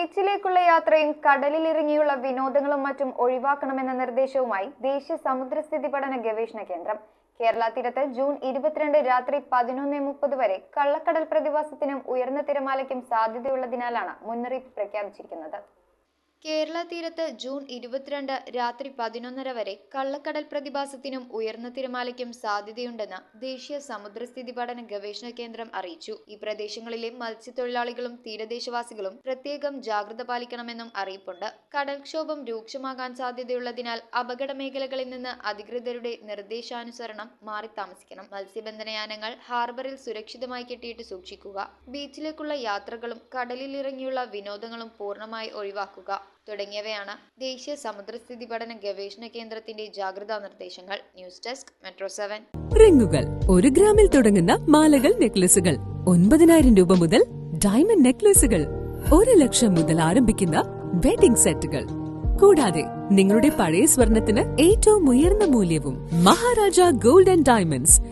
ബീച്ചിലേക്കുള്ള യാത്രയും കടലിലിറങ്ങിയുള്ള വിനോദങ്ങളും മറ്റും ഒഴിവാക്കണമെന്ന നിർദ്ദേശവുമായി ദേശീയ സമുദ്രസ്ഥിതി പഠന ഗവേഷണ കേന്ദ്രം. കേരള തീരത്ത് ജൂൺ 22 രാത്രി 11:30 വരെ കള്ളക്കടൽ പ്രതിഭാസത്തിനും ഉയർന്ന തിരമാലയ്ക്കും സാധ്യതയുള്ളതിനാലാണ് മുന്നറിയിപ്പ് പ്രഖ്യാപിച്ചിരിക്കുന്നത്. കേരള തീരത്ത് ജൂൺ 22 രാത്രി 11:30 വരെ കള്ളക്കടൽ പ്രതിഭാസത്തിനും ഉയർന്ന തിരമാലയ്ക്കും സാധ്യതയുണ്ടെന്ന് ദേശീയ സമുദ്രസ്ഥിതി പഠന ഗവേഷണ കേന്ദ്രം അറിയിച്ചു. ഈ പ്രദേശങ്ങളിലെ മത്സ്യത്തൊഴിലാളികളും തീരദേശവാസികളും പ്രത്യേകം ജാഗ്രത പാലിക്കണമെന്നും അറിയിപ്പുണ്ട്. കടൽക്ഷോഭം രൂക്ഷമാകാൻ സാധ്യതയുള്ളതിനാൽ അപകട മേഖലകളിൽ നിന്ന് അധികൃതരുടെ നിർദ്ദേശാനുസരണം മാറി താമസിക്കണം. മത്സ്യബന്ധനയാനങ്ങൾ ഹാർബറിൽ സുരക്ഷിതമായി കെട്ടിയിട്ട് സൂക്ഷിക്കുക. ബീച്ചിലേക്കുള്ള യാത്രകളും കടലിലിറങ്ങിയുള്ള വിനോദങ്ങളും പൂർണ്ണമായി ഒഴിവാക്കുക തുടങ്ങിയവയാണ് ദേശീയ സമുദ്രസ്ഥിതി പഠന ഗവേഷണ കേന്ദ്രത്തിന്റെ ജാഗ്രതാ നിർദ്ദേശങ്ങൾ. News desk metro 7. റിങ്ങുകൾ 1 ഗ്രാമിൽ തുടങ്ങുന്ന മാലകൾ, നെക്ലസുകൾ 9,000 രൂപ മുതൽ ഡയമണ്ട് നെക്ലസുകൾ 1 ലക്ഷം മുതൽ ആരംഭിക്കുന്ന വെഡിംഗ് സെറ്റുകൾ. കൂടാതെ നിങ്ങളുടെ പഴയ സ്വർണത്തിന് ഏറ്റവും ഉയർന്ന മൂല്യവും. Maharaja gold and diamonds,